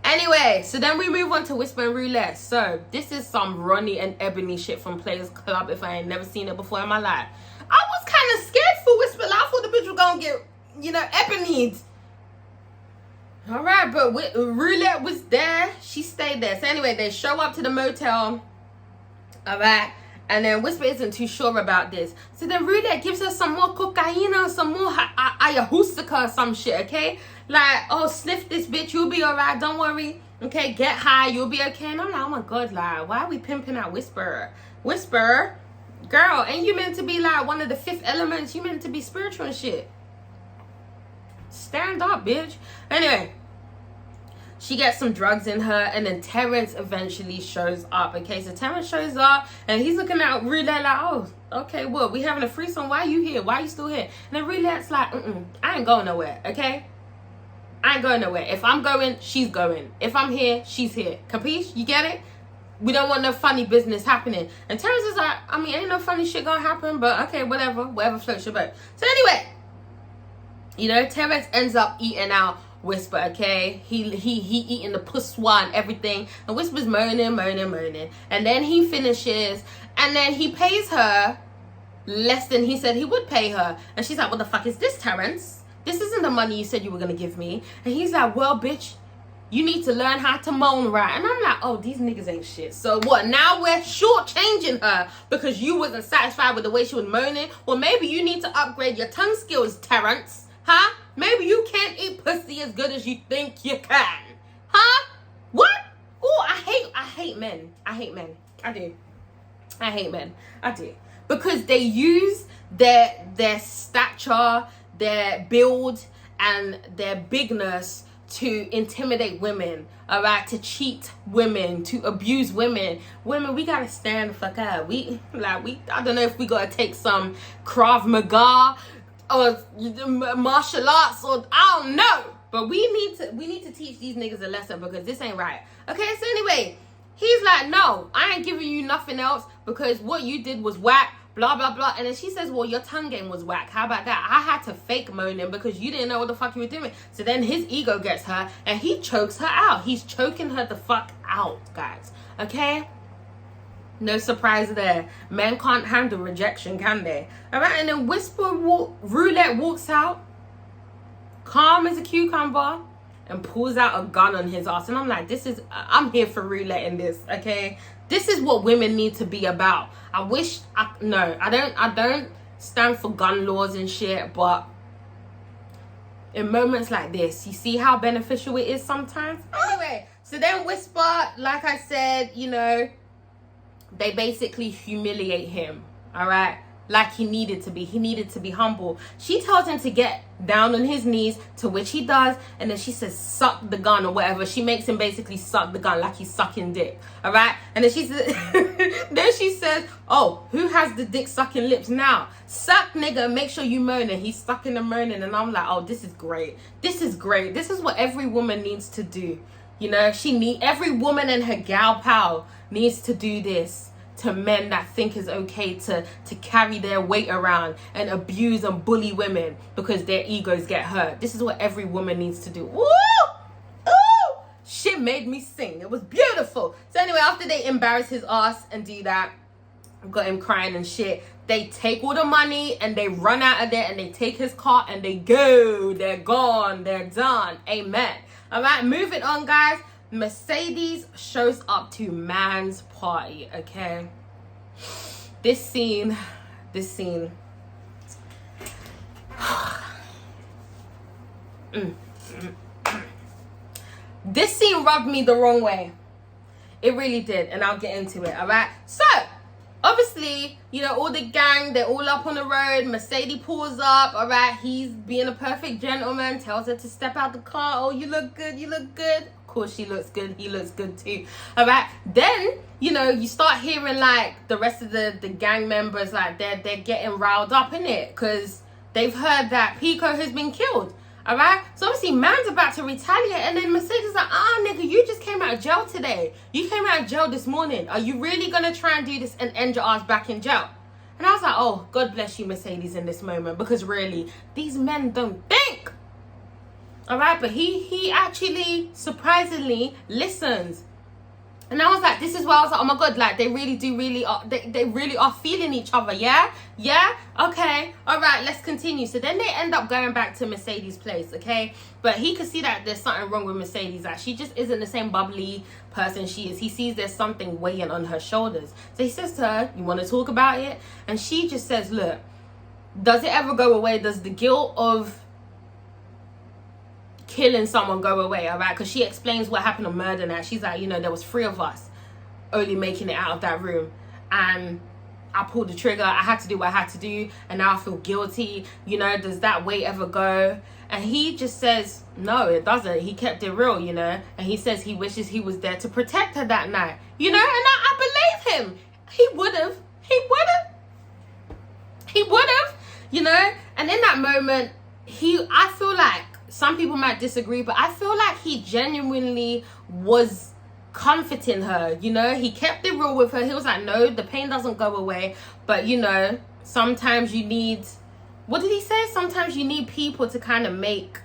Anyway, so then we move on to Whisper and Roulette. So this is some Ronnie and Ebony shit from Players Club if I ain't never seen it before in my life. I was kind of scared for Whisper. I thought the bitch was gonna get, you know, Ebony'd. All right, but Roulette was there. She stayed there. So anyway, they show up to the motel. All right. And then Whisper isn't too sure about this. So then Roulette gives her some more cocaine or some more ayahuasca or some shit, okay? Like, oh, sniff this bitch, you'll be alright, don't worry. Okay, get high, you'll be okay. And I'm like, oh my God, like, why are we pimping out Whisper? Whisper, girl, ain't you meant to be like one of the fifth elements? You meant to be spiritual and shit. Stand up, bitch. Anyway, she gets some drugs in her, and then Terrence eventually shows up. Okay, so Terrence shows up, and he's looking at Roulette like, oh, okay, well, we having a threesome. Why are you here? Why are you still here? And then Roulette's like, I ain't going nowhere, okay? I ain't going nowhere. If I'm going, she's going. If I'm here, she's here. Capiche? You get it? We don't want no funny business happening. And Terrence is like, I mean, ain't no funny shit gonna happen, but okay, whatever floats your boat. So anyway, you know, Terrence ends up eating out Whisper, okay? He eating the pusswa and everything, and Whisper's moaning. And then he finishes, and then he pays her less than he said he would pay her. And she's like, what the fuck is this, Terrence? This isn't the money you said you were gonna give me. And he's like, well, bitch, you need to learn how to moan right. And I'm like, oh, these niggas ain't shit. So what, now we're shortchanging her because you wasn't satisfied with the way she was moaning? Well, maybe you need to upgrade your tongue skills, Terrence. Huh? Maybe you can't eat pussy as good as you think you can. Huh? What? Oh, I hate men. I hate men. I do. I hate men. I do. Because they use their stature, their build, and their bigness to intimidate women, all right, to cheat women, to abuse women. Women, we gotta stand the fuck up. I don't know if we gotta take some Krav Maga or martial arts, or I don't know, but we need to teach these niggas a lesson because this ain't right. Okay, so anyway, he's like, no, I ain't giving you nothing else because what you did was whack. Blah, blah, blah. And then she says, well, your tongue game was whack. How about that? I had to fake moaning because you didn't know what the fuck you were doing. So then his ego gets her and he chokes her out. He's choking her the fuck out, guys. Okay? No surprise there. Men can't handle rejection, can they? All right, and then Roulette walks out, calm as a cucumber, and pulls out a gun on his ass. And I'm like, I'm here for Roulette in this, okay? This is what women need to be about. I don't stand for gun laws and shit, but in moments like this, you see how beneficial it is sometimes? Anyway, so then Whisper, like I said, you know, they basically humiliate him, all right? Like he needed to be. He needed to be humble. She tells him to get down on his knees, to which he does, and then she says, suck the gun or whatever. She makes him basically suck the gun like he's sucking dick, all right? And then she says, oh, who has the dick sucking lips now? Suck, nigga, make sure you moaning. He's sucking and moaning, and I'm like, oh, this is great. This is great. This is what every woman needs to do. You know, every woman and her gal pal needs to do this. to men that think it's okay to carry their weight around and abuse and bully women because their egos get hurt. This is what every woman needs to do. Woo! Ooh! Shit made me sing. It was beautiful. So anyway, after they embarrass his ass and do that, got him crying and shit, they take all the money and they run out of there and they take his car and they go. They're gone. They're done. Amen. All right, moving on, guys. Mercedes shows up to man's party, okay? This scene. This scene rubbed me the wrong way. It really did, and I'll get into it, all right? So, obviously, you know, all the gang, they're all up on the road. Mercedes pulls up, all right? He's being a perfect gentleman, tells her to step out the car. Oh, you look good, you look good. Of course, she looks good. He looks good too, all right? Then, you know, you start hearing, like, the rest of the gang members, like, they're getting riled up, innit? Because they've heard that Pico has been killed, all right? So, obviously, man's about to retaliate, and then Mercedes is like, nigga, you just came out of jail today. You came out of jail this morning. Are you really going to try and do this and end your ass back in jail? And I was like, oh, God bless you, Mercedes, in this moment, because really, these men don't think. All right, but he actually surprisingly listens. And I was like, this is why I was like, oh my God, like they really are feeling each other. Yeah, okay, all right, let's continue. So then they end up going back to Mercedes' place, okay? But he could see that there's something wrong with Mercedes. Like she just isn't the same bubbly person she is. He sees there's something weighing on her shoulders. So he says to her, you want to talk about it? And she just says, look, does it ever go away? Does the guilt of killing someone go away? All right, because she explains what happened on murder night. She's like, you know, there was 3 of us only making it out of that room, and I pulled the trigger. I had to do what I had to do, and now I feel guilty. You know, does that weight ever go? And he just says, no, it doesn't. He kept it real, you know, and he says he wishes he was there to protect her that night, you know, and I believe him. He would have, you know. And in that moment, I feel like some people might disagree, but I feel like he genuinely was comforting her, you know. He kept it real with her. He was like, no, the pain doesn't go away, but you know, sometimes you need, what did he say? Sometimes you need people to kind of make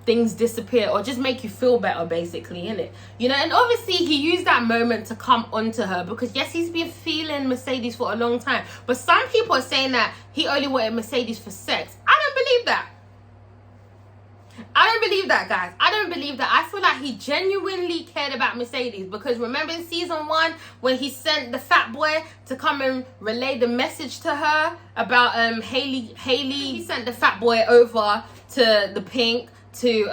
things disappear or just make you feel better, basically, innit? You know, and obviously he used that moment to come onto her because yes, he's been feeling Mercedes for a long time, but some people are saying that he only wanted Mercedes for sex. I don't believe that. I don't believe that, guys. I don't believe that. I feel like he genuinely cared about Mercedes, because remember in season 1 when he sent the fat boy to come and relay the message to her about Haley, he sent the fat boy over to the Pink to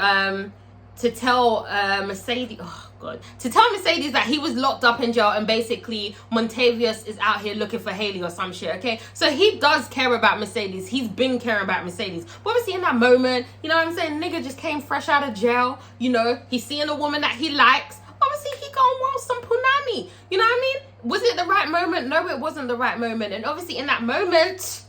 tell Mercedes, oh God, to tell Mercedes that he was locked up in jail and basically Montavious is out here looking for Haley or some shit, okay? So he does care about Mercedes. He's been caring about Mercedes. But obviously in that moment, you know what I'm saying, nigga just came fresh out of jail, you know, he's seeing a woman that he likes. Obviously he gonna want some punani, you know what I mean? Was it the right moment? No, it wasn't the right moment. And obviously in that moment,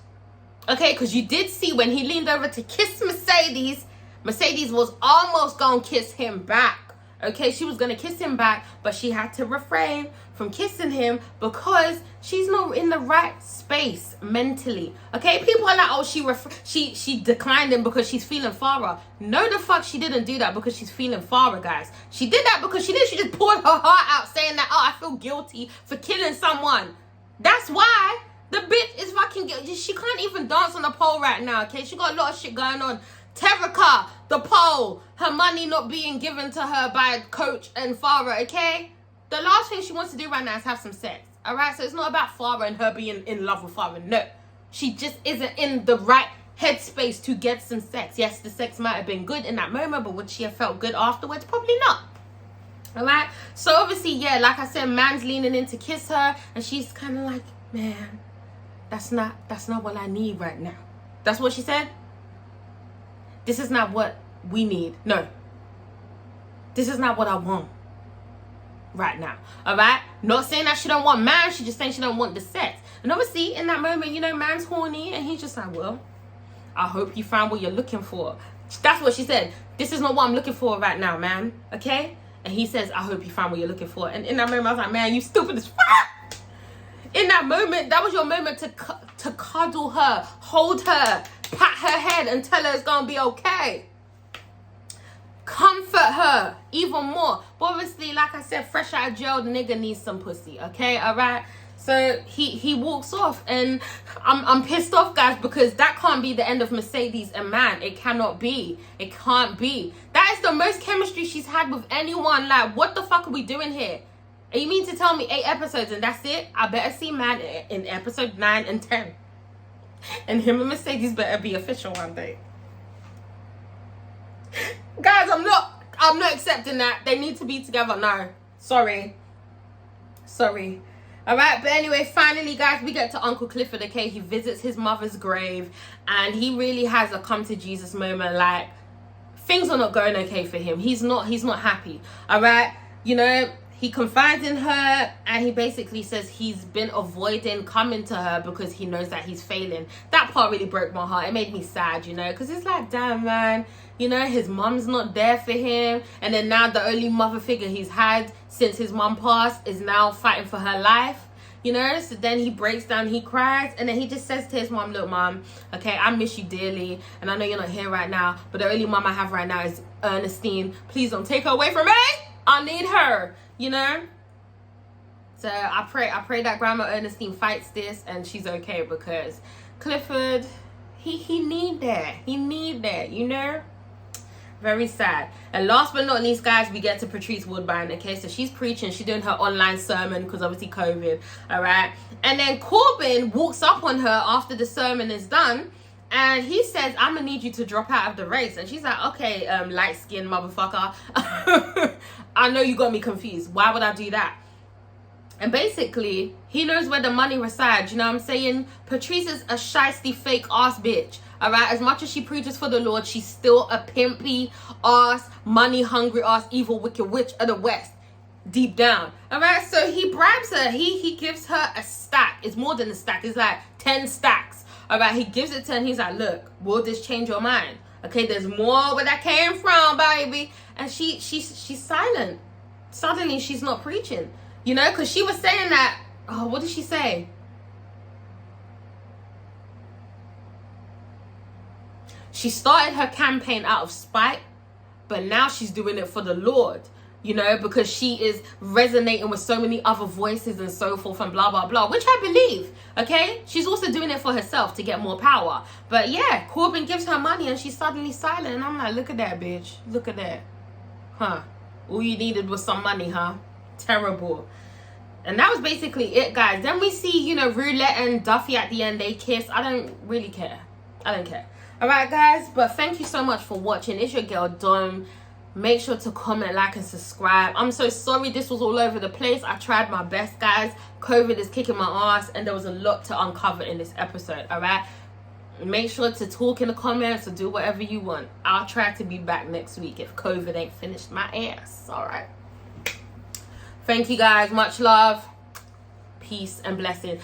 okay, because you did see when he leaned over to kiss Mercedes, Mercedes was almost gonna kiss him back. Okay, she was gonna kiss him back, but she had to refrain from kissing him because she's not in the right space mentally. Okay, people are like, oh, she declined him because she's feeling Farah. No, the fuck, she didn't do that because she's feeling Farah, guys. She did that because she just poured her heart out, saying that, oh, I feel guilty for killing someone. That's why the bitch is fucking guilty. She can't even dance on the pole right now. Okay, she got a lot of shit going on. Terika, the pole, her money not being given to her by Coach and Farah, okay? The last thing she wants to do right now is have some sex, all right? So it's not about Farah and her being in love with Farah, no. She just isn't in the right headspace to get some sex. Yes, the sex might have been good in that moment, but would she have felt good afterwards? Probably not, all right? So obviously, yeah, like I said, man's leaning in to kiss her, and she's kind of like, man, that's not what I need right now. That's what she said? This is not what we need. No. This is not what I want right now. All right? Not saying that she don't want man. She just saying she don't want the sex. And obviously, in that moment, you know, man's horny. And he's just like, well, I hope you found what you're looking for. That's what she said. This is not what I'm looking for right now, man. Okay? And he says, I hope you found what you're looking for. And in that moment, I was like, man, you stupid as fuck. In that moment, that was your moment to cuddle her, hold her, pat her head and tell her it's going to be okay. Comfort her even more. But obviously, like I said, fresh out of jail, the nigga needs some pussy, okay? All right? So he walks off, and I'm pissed off, guys, because that can't be the end of Mercedes and man. It cannot be. It can't be. That is the most chemistry she's had with anyone. Like, what the fuck are we doing here? And you mean to tell me 8 episodes and that's it? I better see man in episode 9 and 10. And him and Mercedes better be official one day. Guys, I'm not accepting that. They need to be together. No. Sorry. Alright, but anyway, finally, guys, we get to Uncle Clifford, okay? He visits his mother's grave, and he really has a come to Jesus moment. Like, things are not going okay for him. He's not happy. Alright? You know, he confides in her, and he basically says he's been avoiding coming to her because he knows that he's failing. That part really broke my heart. It made me sad, you know, because it's like, damn, man, you know, his mom's not there for him, and then now the only mother figure he's had since his mom passed is now fighting for her life, you know. So then he breaks down, he cries, and then he just says to his mom, look, mom, okay, I miss you dearly, and I know you're not here right now, but the only mom I have right now is Ernestine. Please don't take her away from me. I need her, you know. So I pray that Grandma Ernestine fights this and she's okay, because Clifford, he need that, you know. Very sad. And last but not least, guys, we get to Patrice Woodbine, okay? So she's preaching, she's doing her online sermon because obviously COVID, all right? And then Corbin walks up on her after the sermon is done, and he says, I'm gonna need you to drop out of the race. And she's like, okay, light-skinned motherfucker. I know you got me confused. Why would I do that? And basically, he knows where the money resides, you know what I'm saying? Patrice is a shiesty, fake ass bitch. Alright, as much as she preaches for the Lord, she's still a pimpy ass, money hungry ass, evil, wicked witch of the West. Deep down. Alright, so he bribes her. He gives her a stack. It's more than a stack. It's like 10 stacks. Alright, he gives it to her and he's like, look, will this change your mind? Okay, there's more where that came from, baby. And she's silent. Suddenly, she's not preaching. You know, because she was saying that, oh, what did she say? She started her campaign out of spite, but now she's doing it for the Lord, you know, because she is resonating with so many other voices and so forth and blah, blah, blah, which I believe, okay? She's also doing it for herself to get more power. But yeah, Corbin gives her money and she's suddenly silent. And I'm like, look at that, bitch. Look at that. Huh? All you needed was some money, huh? Terrible. And that was basically it, guys. Then we see, you know, Roulette and Duffy at the end. They kiss. I don't really care. I don't care. Alright, guys, but thank you so much for watching. It's your girl Dom. Make sure to comment, like, and subscribe. I'm so sorry this was all over the place. I tried my best, guys. COVID is kicking my ass, and there was a lot to uncover in this episode. Alright, make sure to talk in the comments or do whatever you want. I'll try to be back next week if COVID ain't finished my ass. Alright, thank you, guys. Much love, peace, and blessing.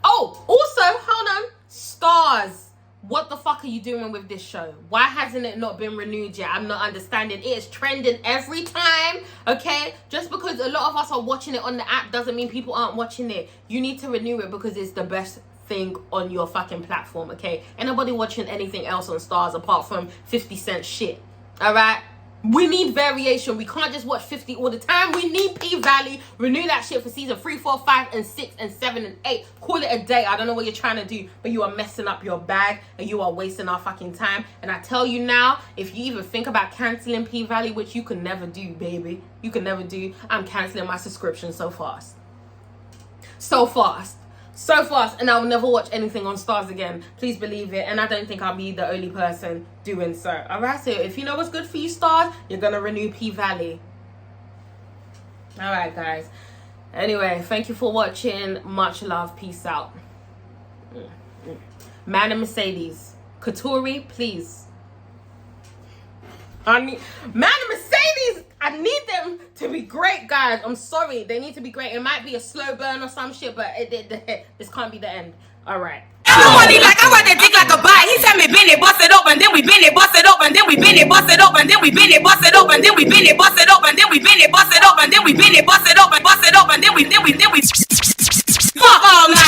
Oh, also, hold on, Stars. What the fuck are you doing with this show? Why hasn't it not been renewed yet? I'm not understanding. It is trending every time, okay? Just because a lot of us are watching it on the app doesn't mean people aren't watching it. You need to renew it because it's the best thing on your fucking platform, okay? Ain't nobody watching anything else on Stars apart from 50 Cent shit, all right? We need variation. We can't just watch 50 all the time. We need P-Valley. Renew that shit for season 3, 4, 5, and 6, and 7, and 8. Call it a day. I don't know what you're trying to do, but you are messing up your bag, and you are wasting our fucking time. And I tell you now, if you even think about canceling P-Valley, which you can never do, baby. You can never do. I'm canceling my subscription so fast. So fast. So fast, and I will never watch anything on Stars again. Please believe it. And I don't think I'll be the only person doing so. Alright, so if you know what's good for you, Stars, you're gonna renew P-Valley. Alright, guys. Anyway, thank you for watching. Much love. Peace out. Man and Mercedes. Katori, please. Man and Mercedes, I need them to be great, guys. I'm sorry, they need to be great. It might be a slow burn or some shit, but this can't be the end. All right. the one he like, I ride that dick like a bike. He said me bend it, bust it open, then we bend it, bust it open, then we bend it, bust it open, then we bend it, bust it open, then we bend it, bust it open, then we bend it, bust it open, then we bend it, bust it open, then we fuck all night.